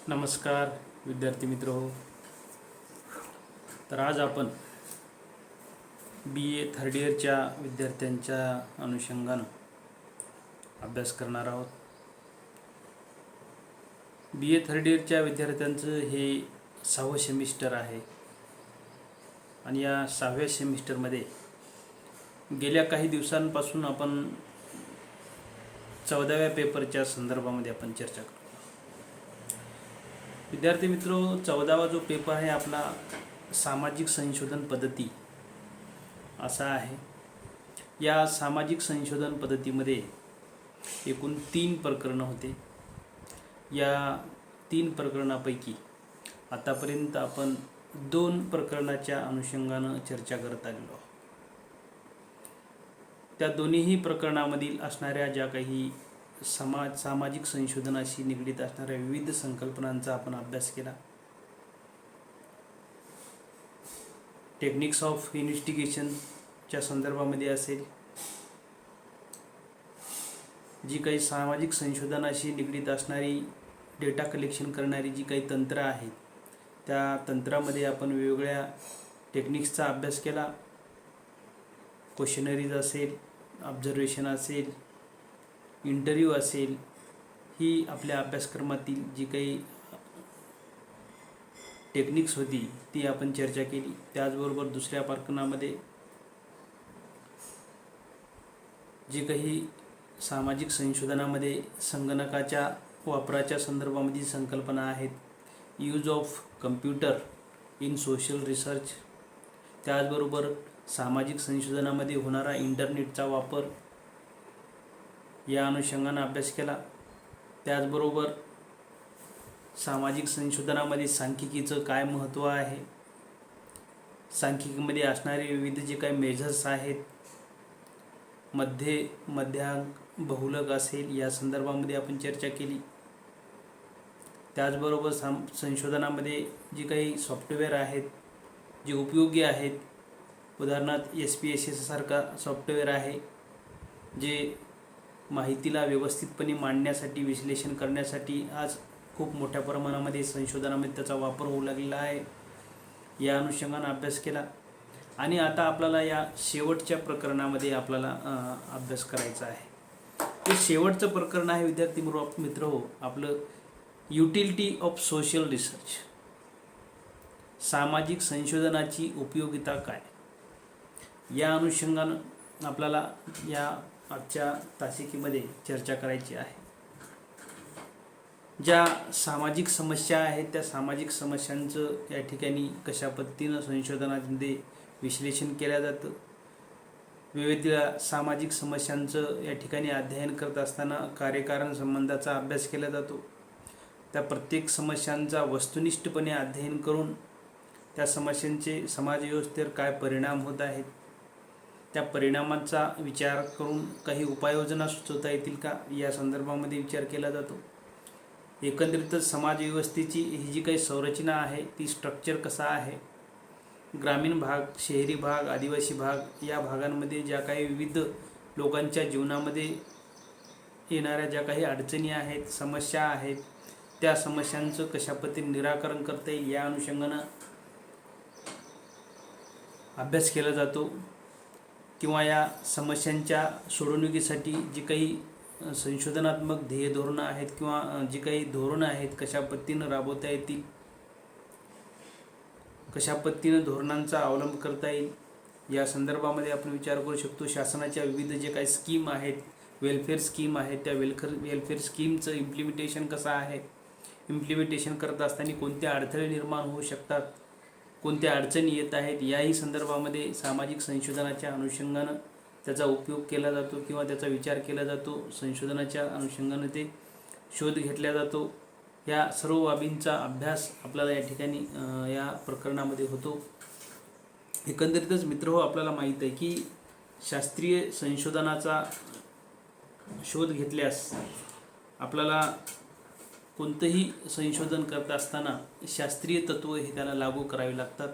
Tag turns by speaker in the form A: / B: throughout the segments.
A: नमस्कार विद्यार्थी मित्र हो. तर आज आपण BA थर्ड इयरच्या विद्यार्थ्यांच्या अनुषंगानं अभ्यास करणार आहोत. BA थर्ड इयरच्या विद्यार्थ्यांचं हे 6वं सेमिस्टर आहे आणि या 6व्या सेमिस्टरमध्ये गेल्या काही दिवसांपासून आपण 14व्या पेपरच्या संदर्भामध्ये आपण चर्चा करू. विद्यार्थी मित्रो, 14वा जो पेपर आहे आपला सामाजिक संशोधन पद्धती असा आहे. या सामाजिक संशोधन पद्धतीमध्ये एकूण 3 प्रकरणं होते. या 3 प्रकरणापैकी आतापर्यंत आपण 2 प्रकरणाच्या अनुषंगानं चर्चा करत आलेलो आहोत. त्या दोन्हीही प्रकरणामधील असणाऱ्या ज्या काही सामाजिक संशोधनाशी निगडीत असणाऱ्या विविध संकल्पनांचा आपण अभ्यास केला. टेक्निक्स ऑफ इन्व्हेस्टिगेशनच्या संदर्भामध्ये असेल, जी काही सामाजिक संशोधनाशी निगडीत असणारी डेटा कलेक्शन करणारी जी काही तंत्र आहेत, त्या तंत्रामध्ये आपण वेगवेगळ्या टेक्निक्सचा अभ्यास केला. क्वेश्चनरीज असेल, ऑब्झर्वेशन असेल, इंटरव्ह्यू असेल, ही आपल्या अभ्यासक्रमातील जी काही टेक्निक्स होती ती आपण चर्चा केली. त्याचबरोबर दुसऱ्या प्रकरणामध्ये जी काही सामाजिक संशोधनामध्ये संगणकाच्या वापराच्या संदर्भामध्ये संकल्पना आहेत, use of computer in social research, त्याचबरोबर सामाजिक संशोधनामध्ये होणारा इंटरनेटचा वापर, या अनुषंगानं अभ्यास केला. त्याचबरोबर सामाजिक संशोधनामध्ये सांख्यिकीचं काय महत्त्व आहे, सांख्यिकीमध्ये असणारे विविध जे काही मेजर्स आहेत, मध्यांक, बहुलक असेल, या संदर्भामध्ये आपण चर्चा केली. त्याचबरोबर संशोधनामध्ये जी काही सॉफ्टवेअर आहेत जे उपयोगी आहेत, उदाहरणार्थ SPSS सारखा सॉफ्टवेअर आहे जे माहितीला व्यवस्थितपणे मांडण्यासाठी, विश्लेषण करण्यासाठी आज खूप मोठ्या प्रमाणामध्ये संशोधनामध्ये त्याचा वापर होऊ लागलेला आहे. या अनुषंगानं अभ्यास केला. आणि आता आपल्याला या शेवटच्या प्रकरणामध्ये आपल्याला अभ्यास करायचा आहे. ते शेवटचं प्रकरण आहे विद्यार्थी मित्र हो, आपलं युटिलिटी ऑफ सोशल रिसर्च, सामाजिक संशोधनाची उपयोगिता काय, या अनुषंगानं आपल्याला या आजच्या तासिकेमध्ये चर्चा करायची आहे. ज्या सामाजिक समस्या आहेत त्या सामाजिक समस्यांचं या ठिकाणी कशा पद्धतीनं संशोधनामध्ये विश्लेषण केलं जातं, विविध सामाजिक समस्यांचं या ठिकाणी अध्ययन करत असताना कार्यकारण संबंधाचा अभ्यास केला जातो. त्या प्रत्येक समस्यांचा वस्तुनिष्ठपणे अध्ययन करून त्या समस्यांचे समाज व्यवस्थेवर काय परिणाम होत आहेत, त्या परिणामांचा विचार करून काही उपाययोजना सुचवता येतील का, या संदर्भामध्ये विचार केला जातो. एकंदरीतच समाज व्यवस्थेची ही जी काही संरचना आहे ती स्ट्रक्चर कसा आहे, ग्रामीण भाग, शहरी भाग, आदिवासी भाग, या भागांमध्ये ज्या काही विविध लोकांच्या जीवनामध्ये येणाऱ्या ज्या काही अडचणी आहेत, समस्या आहेत, त्या समस्यांचं कशा पद्धतीने निराकरण करता येईल, या अनुषंगानं अभ्यास केला जातो. किंवा या समस्यांच्या सोडवणुकीसाठी जी काही संशोधनात्मक ध्येय धोरणं आहेत किंवा जी काही धोरणं आहेत कशा पद्धतीनं राबवता येतील, कशा पद्धतीनं धोरणांचा अवलंब करता येईल, या संदर्भामध्ये आपण विचार करू शकतो. शासनाच्या विविध जे काही स्कीम आहेत, वेलफेअर स्कीम आहेत, त्या वेलफेअर स्कीमचं इम्प्लिमेंटेशन कसं आहे, इम्प्लिमेंटेशन करत असताना कोणते अडथळे निर्माण होऊ शकतात, कोणत्या अडचणी येत आहेत, याही संदर्भामध्ये सामाजिक संशोधनाच्या अनुषंगानं त्याचा उपयोग केला जातो किंवा त्याचा विचार केला जातो. संशोधनाच्या अनुषंगानं ते शोध घेतला जातो. या सर्व बाबींचा अभ्यास आपल्याला या ठिकाणी या प्रकरणामध्ये होतो. एकंदरीतच मित्र हो, आपल्याला माहीत आहे की शास्त्रीय संशोधनाचा शोध घेतल्यास आपल्याला कोणतंही संशोधन करत असताना शास्त्रीय तत्त्व हे त्याला लागू करावी लागतात.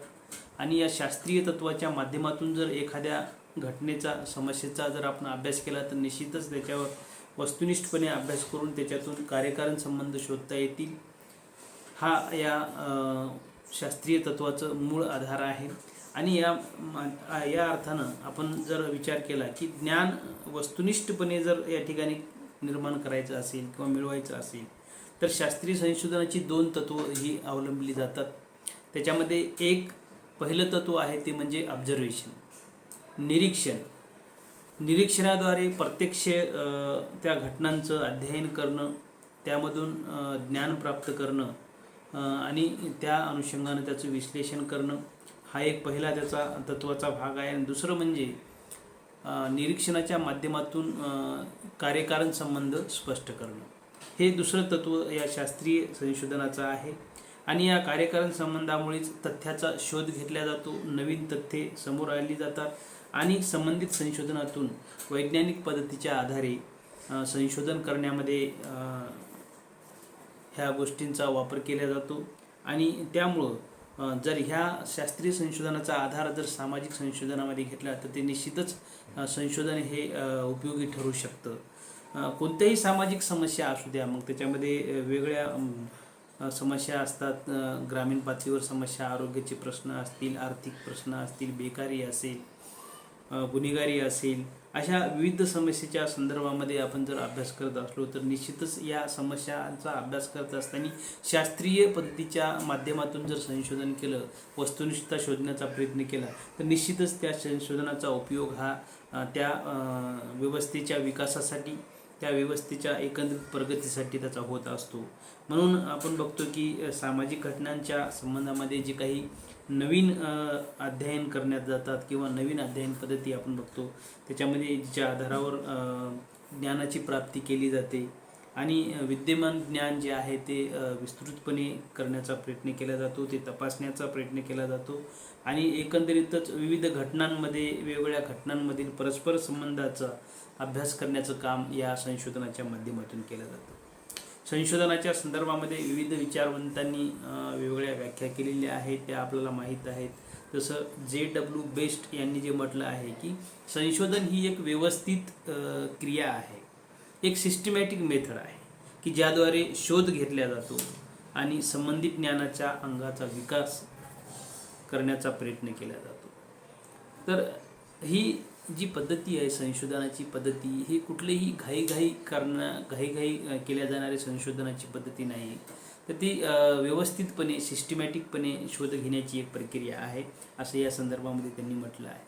A: आणि या शास्त्रीय तत्त्वाच्या माध्यमातून जर एखाद्या घटनेचा, समस्येचा जर आपण अभ्यास केला तर निश्चितच त्याच्यावर वस्तुनिष्ठपणे अभ्यास करून त्याच्यातून कार्यकारण संबंध शोधता येतील. हा या शास्त्रीय तत्वाचं मूळ आधार आहे. आणि या अर्थानं आपण जर विचार केला की ज्ञान वस्तुनिष्ठपणे जर या ठिकाणी निर्माण करायचं असेल किंवा मिळवायचं असेल तर शास्त्रीय संशोधनाची 2 तत्व ही अवलंबली जातात. त्याच्यामध्ये एक पहिलं तत्व आहे ते म्हणजे ऑब्झर्वेशन, निरीक्षण. निरीक्षणाद्वारे प्रत्यक्ष त्या घटनांचं अध्ययन करणं, त्यामधून ज्ञान प्राप्त करणं आणि त्या अनुषंगानं त्याचं विश्लेषण करणं हा एक पहिला त्याचा तत्वाचा भाग आहे. आणि दुसरं म्हणजे निरीक्षणाच्या माध्यमातून कार्यकारण संबंध स्पष्ट करणं, हे दुसरं तत्व या शास्त्रीय संशोधनाचं आहे. आणि या कार्यकारण संबंधामुळेच तथ्याचा शोध घेतला जातो, नवीन तथ्ये समोर आली जातात आणि संबंधित संशोधनातून वैज्ञानिक पद्धतीच्या आधारे संशोधन करण्यामध्ये ह्या गोष्टींचा वापर केला जातो. आणि त्यामुळं जर ह्या शास्त्रीय संशोधनाचा आधार जर सामाजिक संशोधनामध्ये घेतला तर ते निश्चितच संशोधन हे उपयोगी ठरू शकतं. कोणत्याही सामाजिक समस्या असू द्या, मग त्याच्यामध्ये वेगळ्या समस्या असतात. ग्रामीण पातळीवर समस्या, आरोग्याचे प्रश्न असतील, आर्थिक प्रश्न असतील, बेकारी असेल, गुन्हेगारी असेल, अशा विविध समस्येच्या संदर्भामध्ये आपण जर अभ्यास करत असलो तर निश्चितच या समस्यांचा अभ्यास करत असताना शास्त्रीय पद्धतीच्या माध्यमातून जर संशोधन केलं, वस्तुनिष्ठता शोधण्याचा प्रयत्न केला तर निश्चितच त्या संशोधनाचा उपयोग हा त्या व्यवस्थेच्या विकासासाठी, त्या व्यवस्थेच्या एकंदरीत प्रगतीसाठी त्याचा होत असतो. म्हणून आपण बघतो की सामाजिक घटनांच्या संबंधामध्ये जे काही नवीन अध्ययन करण्यात जातात किंवा नवीन अध्ययन पद्धती आपण बघतो, त्याच्यामध्ये ज्या आधारावर ज्ञानाची प्राप्ती केली जाते आणि विद्यमान ज्ञान जे आहे ते विस्तृतपणे करण्याचा प्रयत्न केला जातो, ते तपासण्याचा प्रयत्न केला जातो आणि एकंदरीतच विविध घटनांमध्ये, वेगवेगळ्या घटनांमधील परस्पर संबंधाचा अभ्यास करण्याचं काम या संशोधनाच्या माध्यमातून केलं जातं. संशोधनाच्या संदर्भामध्ये विविध विचारवंतांनी वेगवेगळ्या व्याख्या केलेल्या आहेत, त्या आपल्याला माहीत आहेत. जसं J.W. बेस्ट यांनी जे म्हटलं आहे की संशोधन ही एक व्यवस्थित क्रिया आहे, एक सिस्टमॅटिक मेथड आहे की ज्याद्वारे शोध घेतला जातो आणि संबंधित ज्ञानाच्या अंगाचा विकास करण्याचा प्रयत्न केला जातो. तर ही जी पद्धती आहे संशोधनाची पद्धती, ही कुठलीही घाई केल्या जाणारी संशोधनाची पद्धती नाही आहे, तर ती व्यवस्थितपणे, सिस्टमॅटिकपणे शोध घेण्याची एक प्रक्रिया आहे असं या संदर्भामध्ये त्यांनी म्हटलं आहे.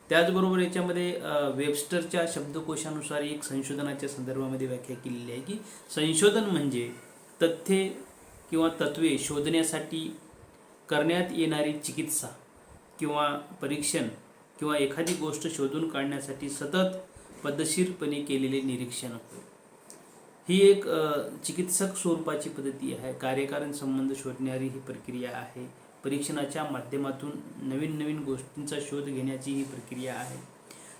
A: त्याचबरोबर याच्यामध्ये वेबस्टरच्या शब्दकोशानुसार एक संशोधनाच्या संदर्भामध्ये व्याख्या केलेली आहे की संशोधन म्हणजे तथ्ये किंवा तत्त्वे शोधण्यासाठी करण्यात येणारी चिकित्सा किंवा परीक्षण किंवा एखादी गोष्ट शोधून काढण्यासाठी सतत पद्धतशीरपणे केलेले निरीक्षण. ही एक चिकित्सक स्वरूपाची पद्धती आहे. कार्यकारण संबंध शोधणारी ही प्रक्रिया आहे. परीक्षणाच्या माध्यमातून नवीन नवीन गोष्टींचा शोध घेण्याची ही प्रक्रिया आहे.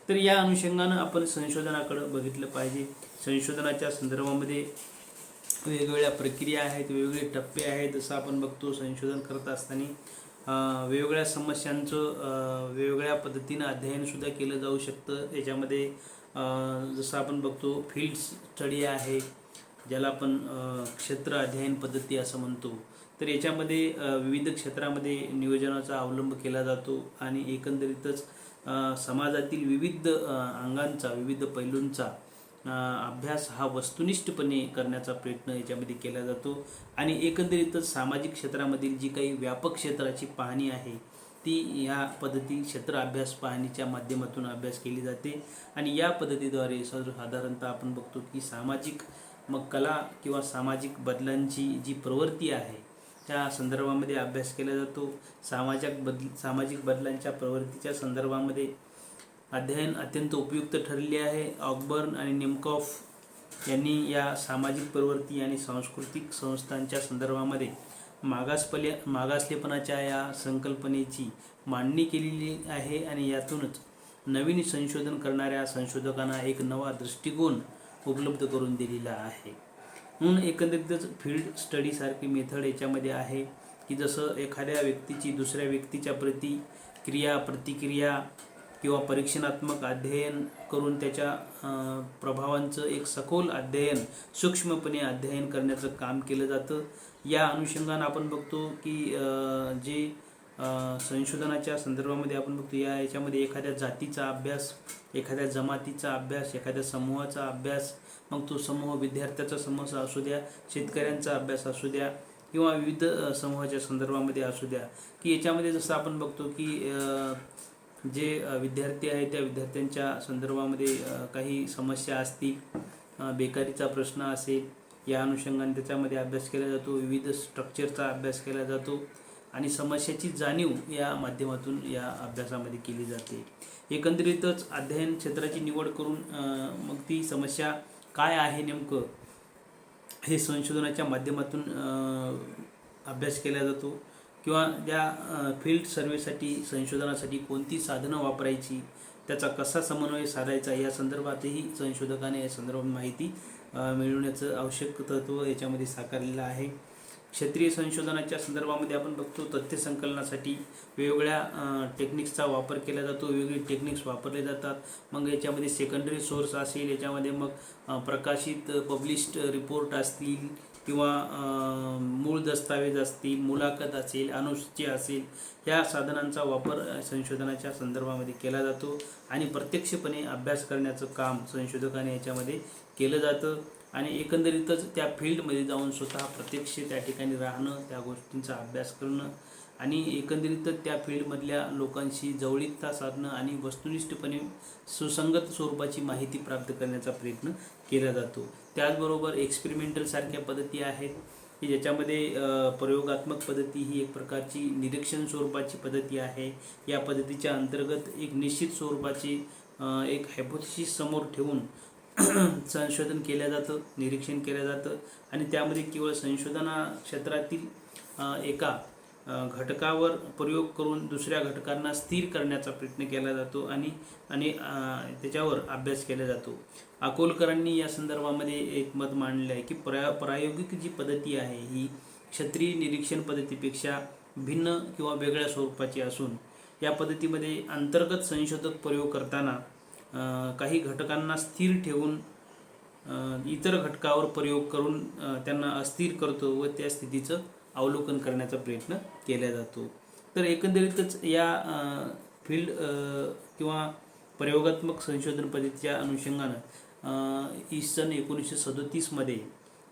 A: तर या अनुषंगानं आपण संशोधनाकडे बघितलं पाहिजे. संशोधनाच्या संदर्भामध्ये वेगवेगळ्या प्रक्रिया आहेत, वेगवेगळे टप्पे आहेत. जसं आपण बघतो संशोधन करत असताना वेगवेगळ्या समस्यांचं वेगवेगळ्या पद्धतीनं अध्ययनसुद्धा केलं जाऊ शकतं. याच्यामध्ये जसं आपण बघतो फील्ड स्टडी आहे, ज्याला आपण क्षेत्र अध्ययन पद्धती असं म्हणतो. तर याच्यामध्ये विविध क्षेत्रामध्ये नियोजनाचा अवलंब केला जातो आणि एकंदरीतच समाजातील विविध अंगांचा, विविध पैलूंचा अभ्यास हा वस्तुनिष्ठपणे करण्याचा प्रयत्न याच्यामध्ये केला जातो आणि एकंदरीतच सामाजिक क्षेत्रामधील जी काही व्यापक क्षेत्राची पाहणी आहे ती या पद्धती क्षेत्र अभ्यास पाहणीच्या माध्यमातून अभ्यास केली जाते. आणि या पद्धतीद्वारे सर्वसाधारणतः आपण बघतो की सामाजिक मग कला किंवा सामाजिक बदलांची जी प्रवृत्ती आहे त्या संदर्भामध्ये अभ्यास केला जातो. सामाजिक बदलांच्या प्रवृत्तीच्या संदर्भामध्ये अध्ययन अत्यंत उपयुक्त ठरले आहे. ऑकबर्न आणि निमकॉफ यांनी या सामाजिक प्रवृत्ती आणि सांस्कृतिक संस्थांच्या संदर्भामध्ये मागासलेपणाच्या या संकल्पनेची मांडणी केलेली आहे आणि यातूनच नवीन संशोधन करणाऱ्या संशोधकांना एक नवा दृष्टिकोन उपलब्ध करून दिलेला आहे. म्हणून एकंदरीतच फील्ड स्टडीसारखी मेथड याच्यामध्ये आहे की जसं एखाद्या व्यक्तीची दुसऱ्या व्यक्तीच्या प्रती क्रिया प्रतिक्रिया किंवा परीक्षणात्मक अध्ययन करून त्याच्या प्रभावांचं एक सखोल अध्ययन, सूक्ष्मपणे अध्ययन करण्याचं काम केलं जातं. या अनुषंगानं आपण बघतो की जे संशोधनाच्या संदर्भामध्ये आपण बघतो याच्यामध्ये एखाद्या जातीचा अभ्यास, एखाद्या जमातीचा अभ्यास, एखाद्या समूहाचा अभ्यास, मग तो समूह विद्यार्थ्याचा समूह असू द्या, शेतकऱ्यांचा अभ्यास असू द्या किंवा विविध समूहाच्या संदर्भामध्ये असू द्या, की याच्यामध्ये जसं आपण बघतो की जे विद्यार्थी आहेत त्या विद्यार्थ्यांच्या संदर्भामध्ये काही समस्या असतील, बेकारीचा प्रश्न असेल, या अनुषंगाने त्याच्यामध्ये अभ्यास केला जातो. विविध स्ट्रक्चरचा अभ्यास केला जातो आणि समस्याची जाणीव या माध्यमातून या अभ्यासामध्ये केली जाते. एकंदरीतच अध्ययन क्षेत्राची निवड करून मग ती समस्या काय आहे नेमकं हे संशोधनाच्या माध्यमातून अभ्यास केला जातो किंवा त्या फील्ड सर्वेसाठी, संशोधनासाठी कोणती साधनं वापरायची, त्याचा कसा समन्वय साधायचा या संदर्भातही संशोधकाने या संदर्भात माहिती मिळवण्याचं आवश्यक तत्व याच्यामध्ये साकारलेलं आहे. क्षेत्रीय संशोधनाच्या संदर्भामध्ये आपण बघतो तथ्य संकलनासाठी वेगवेगळ्या टेक्निक्सचा वापर केला जातो, वेगवेगळे टेक्निक्स वापरले जातात. मग याच्यामध्ये सेकंडरी सोर्स असेल, याच्यामध्ये मग प्रकाशित पब्लिश्ड रिपोर्ट असतील किंवा मूळ दस्तावेज असतील, मुलाखत असेल, अनुसूची असेल, या साधनांचा वापर संशोधनाच्या संदर्भामध्ये केला जातो आणि प्रत्यक्षपणे अभ्यास करण्याचं काम संशोधकाने याच्यामध्ये केलं जातं. आणि एकंदरीतच त्या फील्डमध्ये जाऊन स्वतः प्रत्यक्ष त्या ठिकाणी राहणं, त्या गोष्टींचा अभ्यास करणं आणि एकंदरीतच त्या फील्डमधल्या लोकांशी जवळीकता साधणं आणि वस्तुनिष्ठपणे सुसंगत स्वरूपाची माहिती प्राप्त करण्याचा प्रयत्न केला जातो. त्याचबरोबर एक्सपेरिमेंटल सारख्या पद्धती आहेत की ज्याच्यामध्ये प्रयोगात्मक पद्धती ही एक प्रकारची निरीक्षण स्वरूपाची पद्धती आहे. या पद्धतीच्या अंतर्गत एक निश्चित स्वरूपाची एक हायपोथेसिस समोर ठेवून संशोधन केलं जातं, निरीक्षण केलं जातं आणि त्यामध्ये केवळ संशोधना क्षेत्रातील एका घटकावर प्रयोग करून दुसऱ्या घटकांना स्थिर करण्याचा प्रयत्न केला जातो आणि त्याच्यावर अभ्यास केला जातो. अकोलकरांनी या संदर्भामध्ये एक मत मांडलं आहे की प्रायोगिक जी पद्धती आहे ही क्षेत्रीय निरीक्षण पद्धतीपेक्षा भिन्न किंवा वेगळ्या स्वरूपाची असून या पद्धतीमध्ये अंतर्गत संशोधक प्रयोग करताना काही घटकांना स्थिर ठेवून इतर घटकावर प्रयोग करून त्यांना अस्थिर करतो व त्या स्थितीचं अवलोकन करण्याचा प्रयत्न केला जातो. तर एकंदरीतच या फील्ड किंवा प्रयोगात्मक संशोधन पद्धतीच्या अनुषंगानं सन 1937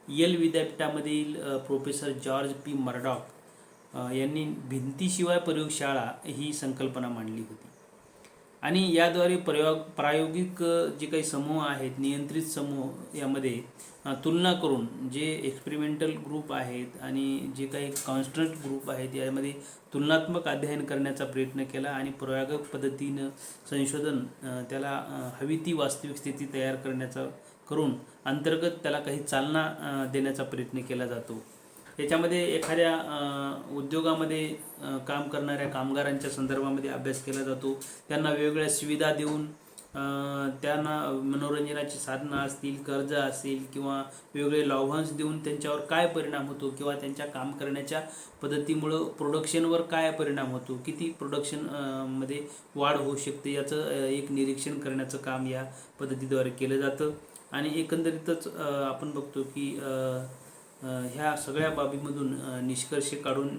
A: येल विद्यापीठामधील प्रोफेसर जॉर्ज पी मर्डॉक यांनी भिंतीशिवाय प्रयोगशाळा ही संकल्पना मांडली होती आणि याद्वारे प्रायोगिक जे काही समूह आहेत, नियंत्रित समूह, यामध्ये तुलना करून जे एक्सपेरिमेंटल ग्रुप आहेत आणि जे काही कॉन्स्टंट ग्रुप आहेत यामध्ये तुलनात्मक अध्ययन करण्याचा प्रयत्न केला आणि प्रायोगिक पद्धतीनं संशोधन त्याला हवी ती वास्तविक स्थिती तयार करण्याचा करून अंतर्गत त्याला काही चालना देण्याचा प्रयत्न केला जातो. याच्यामध्ये एखाद्या उद्योगामध्ये काम करणाऱ्या कामगारांच्या संदर्भामध्ये अभ्यास केला जातो. त्यांना वेगवेगळ्या सुविधा देऊन त्यांना मनोरंजनाची साधनं असतील, कर्ज असेल किंवा वेगवेगळे लाभांश देऊन त्यांच्यावर काय परिणाम होतो किंवा त्यांच्या काम करण्याच्या पद्धतीमुळं प्रोडक्शनवर काय परिणाम होतो, किती प्रोडक्शन मध्ये वाढ होऊ शकते याचं एक निरीक्षण करण्याचं काम या पद्धतीद्वारे केलं जातं. आणि एकंदरीतच आपण बघतो की ह्या सगळ्या बाबीमधून निष्कर्ष काढून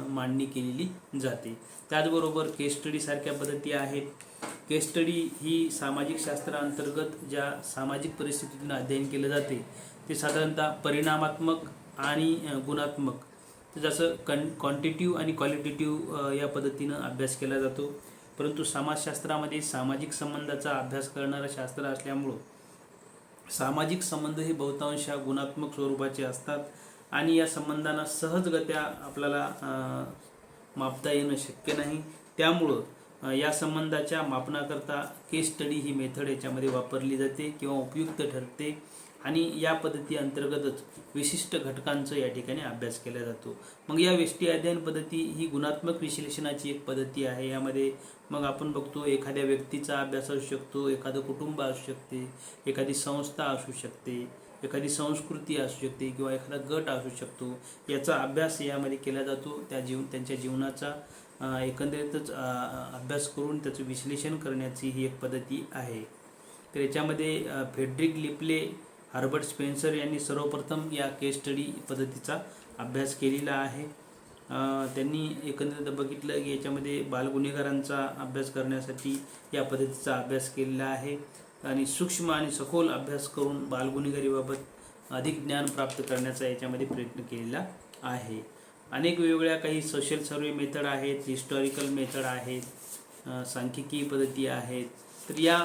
A: मांडणी केलेली जाते. त्याचबरोबर केस स्टडी सारख्या पद्धती आहेत. केस स्टडी ही सामाजिक शास्त्राअंतर्गत ज्या सामाजिक परिस्थितीतून अध्ययन केलं जाते ते साधारणतः परिणामात्मक आणि गुणात्मक, जसं क्वांटिटिव्ह आणि क्वालिटेटिव्ह या पद्धतीनं अभ्यास केला जातो. परंतु समाजशास्त्रामध्ये सामाजिक संबंधाचा अभ्यास करणारं शास्त्र असल्यामुळं सामाजिक संबंध हे बहुतांश गुणात्मक स्वरूपाचे असतात आणि या संबंधांना सहजगत्या आपल्याला मापता येणं शक्य नाही. त्यामुळं या संबंधाच्या मापनाकरता केस स्टडी ही मेथड याच्यामध्ये वापरली जाते किंवा उपयुक्त ठरते आणि या पद्धती अंतर्गतच विशिष्ट घटकांचा या ठिकाणी अभ्यास केला जातो. मग या व्यष्टी अध्ययन पद्धती ही गुणात्मक विश्लेषणाची एक पद्धती आहे. यामध्ये मग आपण बघतो एखाद्या व्यक्तीचा अभ्यास असू शकतो, एखादं कुटुंब असू शकते, एखादी संस्था असू शकते एखादी संस्कृती असू शकते किंवा एखादा गट असू शकतो, याचा अभ्यास यामध्ये केला जातो. त्यांच्या जीवनाचा एकंदरीतच अभ्यास करून त्याचं विश्लेषण करण्याची ही एक पद्धती आहे. तर याच्यामध्ये फ्रेडरिक लिपले, हर्बर्ट स्पेन्सर यांनी सर्वप्रथम या केस स्टडी पद्धतीचा अभ्यास केलेला आहे. त्यांनी एकंदरीत बघितलं की याच्यामध्ये बालगुन्हेगारांचा अभ्यास करण्यासाठी या पद्धतीचा अभ्यास केलेला आहे आणि सूक्ष्म आणि सखोल अभ्यास करून बालगुन्हेगारीबाबत अधिक ज्ञान प्राप्त करण्याचा याच्यामध्ये प्रयत्न केलेला आहे. अनेक वेगवेगळ्या काही सोशल सर्वे मेथड आहेत, हिस्टॉरिकल मेथड आहेत, सांख्यिकी पद्धती आहेत. तर या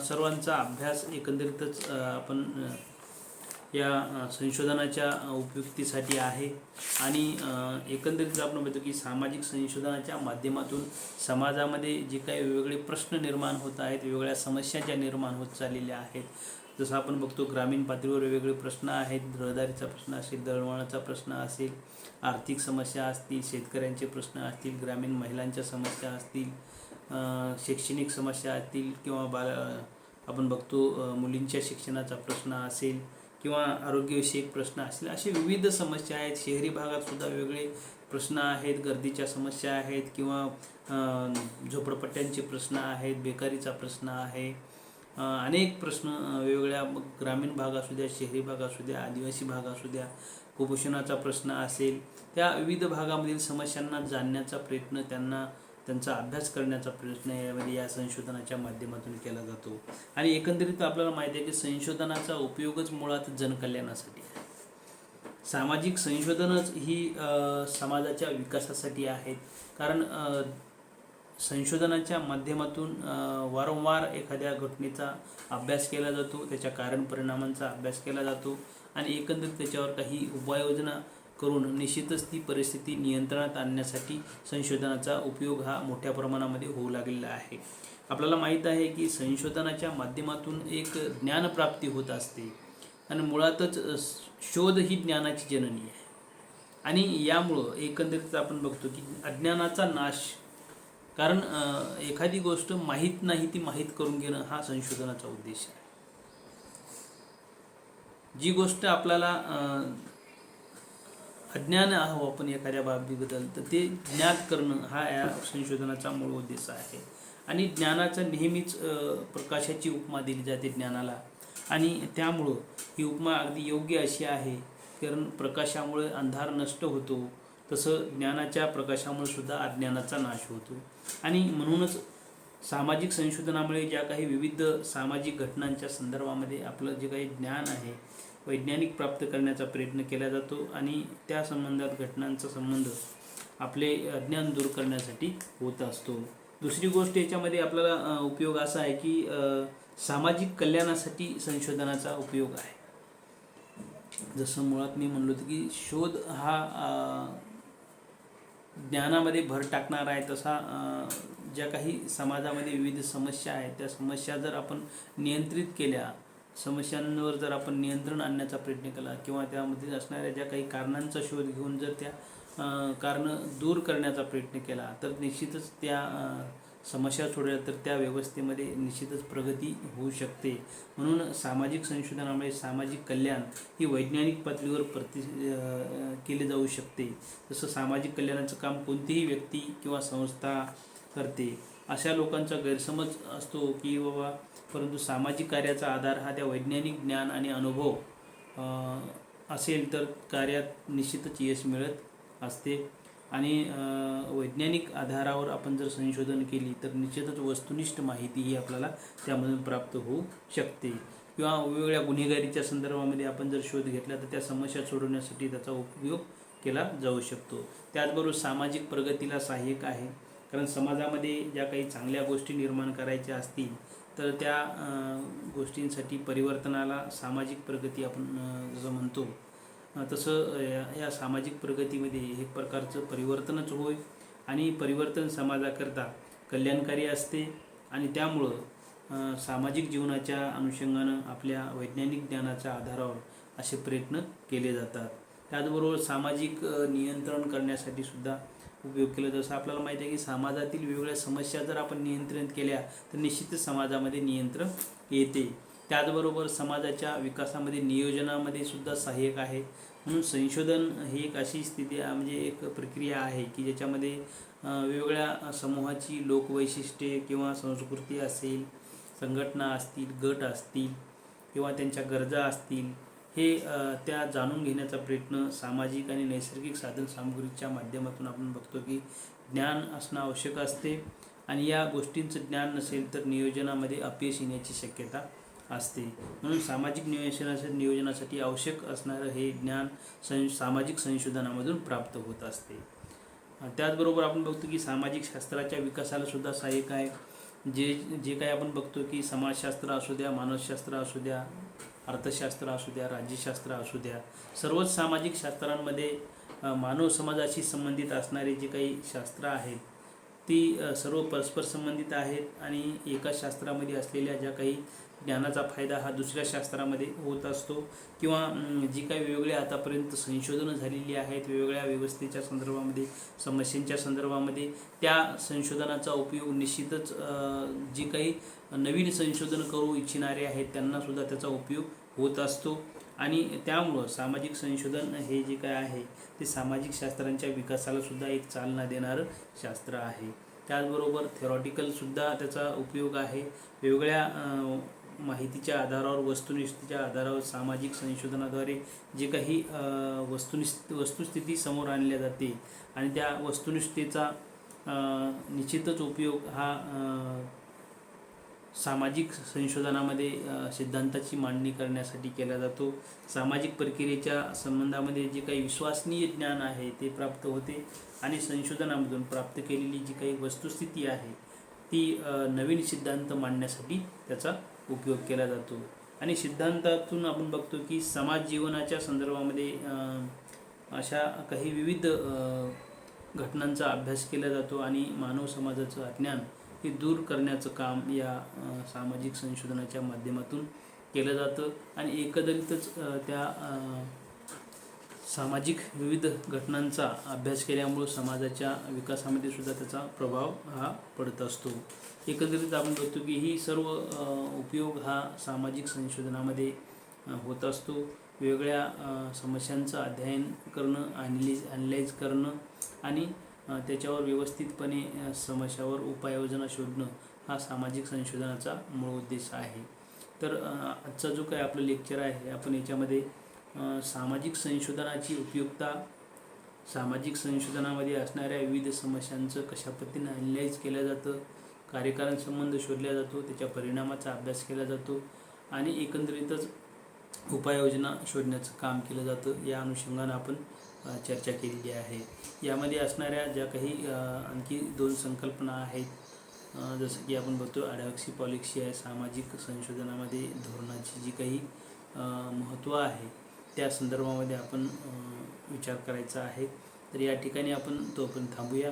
A: सर्वांचा अभ्यास एकंदरीतच आपण या संशोधनाच्या उपयुक्तीसाठी आहे. आणि एकंदरीत आपण बघतो की सामाजिक संशोधनाच्या माध्यमातून समाजामध्ये जे काही वेगवेगळे प्रश्न निर्माण होत आहेत, वेगवेगळ्या समस्या ज्या निर्माण होत चाललेल्या आहेत, जसं आपण बघतो ग्रामीण पातळीवर वेगवेगळे प्रश्न आहेत, रहदारीचा प्रश्न असेल, दळणवळणाचा प्रश्न असेल, आर्थिक समस्या असतील, शेतकऱ्यांचे प्रश्न असतील, ग्रामीण महिलांच्या समस्या असतील, शैक्षणिक समस्या असतील किंवा आपण बघतो मुलींच्या शिक्षणाचा प्रश्न असेल किंवा आरोग्यविषयक प्रश्न असतील, असे विविध समस्या आहेत. शहरी भागात सुद्धा वेगळे प्रश्न आहेत, गर्दीच्या समस्या आहेत किंवा झोपडपट्ट्यांचे प्रश्न आहेत, बेकारीचा प्रश्न आहे, अनेक प्रश्न वेगवेगळ्या ग्रामीण भाग असू द्या, शहरी भाग असू द्या, आदिवासी भाग असू द्या, कुपोषणाचा प्रश्न असेल, त्या विविध भागामधील समस्यांना जाणण्याचा प्रयत्न, त्यांचा अभ्यास करण्याचा प्रयत्न यामध्ये या संशोधनाच्या माध्यमातून केला जातो. आणि एकंदरीत आपल्याला माहिती आहे की संशोधनाचा उपयोगच मुळात जनकल्याणासाठी आहे. सामाजिक संशोधनच ही समाजाच्या विकासासाठी आहेत. कारण संशोधनाच्या माध्यमातून वारंवार एखाद्या घटनेचा अभ्यास केला जातो, त्याच्या कारण परिणामांचा अभ्यास केला जातो आणि एकंदरीत त्याच्यावर काही उपाययोजना करून निश्चितच ती परिस्थिती नियंत्रणात आणण्यासाठी संशोधनाचा उपयोग हा मोठ्या प्रमाणामध्ये होऊ लागलेला आहे. आपल्याला माहीत आहे की संशोधनाच्या माध्यमातून एक ज्ञानप्राप्ती होत असते आणि मुळातच शोध ही ज्ञानाची जननी आहे. आणि यामुळं एकंदरीत आपण बघतो की अज्ञानाचा नाश, कारण एखादी गोष्ट माहीत नाही ती माहीत करून घेणं हा संशोधनाचा उद्देश आहे. जी गोष्ट आपल्याला अज्ञान आहो आपण एखाद्या बाबीबद्दल, तर ते ज्ञात करणं हा या संशोधनाचा मूळ उद्देश आहे. आणि ज्ञानाचा नेहमीच प्रकाशाची उपमा दिली जाते ज्ञानाला, आणि त्यामुळं ही उपमा अगदी योग्य अशी आहे. कारण प्रकाशामुळे अंधार नष्ट होतो, तसं ज्ञानाच्या प्रकाशामुळे सुद्धा अज्ञानाचा नाश होतो. आणि म्हणूनच सामाजिक संशोधनामुळे ज्या काही विविध सामाजिक घटनांच्या संदर्भामध्ये आपलं जे काही ज्ञान आहे वैज्ञानिक प्राप्त करण्याचा प्रयत्न केला जातो आणि त्या संबंधात घटनांचा संबंध आपले अज्ञान दूर करण्यासाठी होत असतो. दुसरी गोष्ट याच्यामध्ये आपल्याला उपयोग असा आहे की सामाजिक कल्याणासाठी संशोधनाचा उपयोग आहे. जसं मुळात मी म्हणलो होतो की शोध हा ज्ञानामध्ये भर टाकणार आहे, तसा ज्या काही समाजामध्ये विविध समस्या आहेत त्या समस्या जर आपण नियंत्रित केल्या, समस्यांवर जर आपण नियंत्रण आणण्याचा प्रयत्न केला किंवा त्यामध्ये असणाऱ्या ज्या काही कारणांचा शोध घेऊन जर त्या कारणं दूर करण्याचा प्रयत्न केला तर निश्चितच त्या समस्या सोडल्या तर त्या व्यवस्थेमध्ये निश्चितच प्रगती होऊ शकते. म्हणून सामाजिक संशोधनामुळे सामाजिक कल्याण ही वैज्ञानिक पातळीवर केले जाऊ शकते. जसं सामाजिक कल्याणाचं काम कोणतीही व्यक्ती किंवा संस्था करते. अशा लोकांचा गैरसमज असतो की बाबा परंतु सामाजिक कार्याचा आधार हा त्या वैज्ञानिक ज्ञान आणि अनुभव असेल तर कार्यात निश्चितच यश मिळत असते. आणि वैज्ञानिक आधारावर आपण जर संशोधन केली तर निश्चितच वस्तुनिष्ठ माहिती ही आपल्याला त्यामधून प्राप्त होऊ शकते. किंवा वेगवेगळ्या गुन्हेगारीच्या संदर्भामध्ये आपण जर शोध घेतला तर त्या समस्या सोडवण्यासाठी त्याचा उपयोग केला जाऊ शकतो. त्याचबरोबर सामाजिक प्रगतीला सहाय्यक आहे. कारण समाजामध्ये ज्या काही चांगल्या गोष्टी निर्माण करायच्या असतील तर त्या गोष्टींसाठी परिवर्तनाला सामाजिक प्रगती आपण जसं म्हणतो तसं या सामाजिक प्रगतीमध्ये एक प्रकारचं परिवर्तनच होय आणि परिवर्तन समाजाकरता कल्याणकारी असते. आणि त्यामुळं सामाजिक जीवनाच्या अनुषंगानं आपल्या वैज्ञानिक ज्ञानाच्या आधारावर असे प्रयत्न केले जातात. त्याचबरोबर सामाजिक नियंत्रण करण्यासाठी सुद्धा उपयोग केला. जसं आपल्याला माहिती आहे की समाजातील वेगवेगळ्या समस्या जर आपण नियंत्रित केल्या तर निश्चितच समाजामध्ये नियंत्रण येते. त्याचबरोबर समाजाच्या विकासामध्ये नियोजनामध्ये सुद्धा सहाय्यक आहे. म्हणून संशोधन ही एक अशी स्थिती म्हणजे एक प्रक्रिया आहे की ज्याच्यामध्ये वेगवेगळ्या समूहाची लोकवैशिष्ट्ये किंवा संस्कृती असेल, संघटना असतील, गट असतील किंवा त्यांच्या गरजा असतील, हे त्या जाणून घेण्याचा प्रयत्न सामाजिक आणि नैसर्गिक साधनसामुग्रीच्या माध्यमातून आपण बघतो की ज्ञान असणं आवश्यक असते. आणि या गोष्टींचं ज्ञान नसेल तर नियोजनामध्ये अपयश येण्याची शक्यता असते. म्हणून सामाजिक नियोजनासाठी आवश्यक असणारं हे ज्ञान सामाजिक संशोधनामधून प्राप्त होत असते. त्याचबरोबर आपण बघतो की सामाजिक शास्त्राच्या विकासाला सुद्धा सहाय्यक आहे. जे काही आपण बघतो की समाजशास्त्र असू द्या, मानसशास्त्र असू द्या, अर्थशास्त्र असू द्या, राज्यशास्त्र असू द्या, सर्वच सामाजिक शास्त्रांमध्ये मानव समाजाशी संबंधित असणारे जे काही शास्त्र आहेत ती सर्व परस्पर संबंधित आहेत. आणि एका शास्त्रामध्ये असलेल्या ज्या काही ज्ञानाचा फायदा हा दुसऱ्या शास्त्रामध्ये होत असतो. किंवा जी काही वेगवेगळी आतापर्यंत संशोधनं झालेली आहेत वेगवेगळ्या व्यवस्थेच्या संदर्भामध्ये, समस्यांच्या संदर्भामध्ये, त्या संशोधनाचा उपयोग निश्चितच जी काही नवीन संशोधन करू इच्छिणारे आहेत त्यांनासुद्धा त्याचा उपयोग होत असतो. आणि त्यामुळं सामाजिक संशोधन हे जे काय आहे ते सामाजिक शास्त्रांच्या विकासाला सुद्धा एक चालना देणारं शास्त्र आहे. त्याचबरोबर थेरॉटिकलसुद्धा त्याचा उपयोग आहे. वेगवेगळ्या माहितीच्या आधारावर, वस्तुनिष्ठतेच्या आधारावर सामाजिक संशोधनाद्वारे जे काही वस्तुस्थिती समोर आणल्या जाते आणि त्या वस्तुनिष्ठतेचा निश्चितच उपयोग हा सामाजिक संशोधनामध्ये सिद्धांताची मांडणी करण्यासाठी केला जातो. सामाजिक प्रक्रियेच्या संबंधामध्ये जे काही विश्वसनीय ज्ञान आहे ते प्राप्त होते आणि संशोधनामधून प्राप्त केलेली जी काही वस्तुस्थिती आहे ती नवीन सिद्धांत मांडण्यासाठी त्याचा उपयोग केला जातो. आणि सिद्धांतातून आपण बघतो की समाज जीवनाच्या संदर्भामध्ये अशा काही विविध घटनांचा अभ्यास केला जातो आणि मानव समाजाचं अज्ञान हे दूर करण्याचं काम या सामाजिक संशोधनाच्या माध्यमातून केलं जातं. आणि एकंदरीतच त्या सामाजिक विविध घटनांचा अभ्यास केल्यामुळं समाजाच्या विकासामध्ये सुद्धा त्याचा प्रभाव हा पडत असतो. एकंदरीत आपण बघतो की ही सर्व उपयोग हा सामाजिक संशोधनामध्ये होत असतो. वेगवेगळ्या समस्यांचं अध्ययन करणं, ॲनलाइज करणं आणि त्याच्यावर व्यवस्थितपणे समस्यावर उपाययोजना शोधणं हा सामाजिक संशोधनाचा मूळ उद्देश आहे. तर आजचा जो काही आपलं लेक्चर आहे आपण याच्यामध्ये सामाजिक संशोधनाची उपयुक्ता, सामाजिक संशोधनामध्ये असणाऱ्या विविध समस्यांचं कशा पद्धतीने ॲनलाइज केलं जातं, कार्यकारण संबंध शोधला जातो, त्याच्या परिणामाचा अभ्यास केला जातो आणि एकंदरीतच उपाययोजना शोधण्याचं काम केलं जातं या अनुषंगानं आपण चर्चा केलेली आहे. यामध्ये असणाऱ्या ज्या काही आणखी 2 संकल्पना आहेत, जसं की आपण बघतो ॲडव्हॉकसी पॉलिसी आहे. सामाजिक संशोधनामध्ये धोरणाची जी काही महत्त्व आहे त्या संदर्भामध्ये आपण विचार करायचा आहे. तर या ठिकाणी आपण तोपर्यंत थांबूया.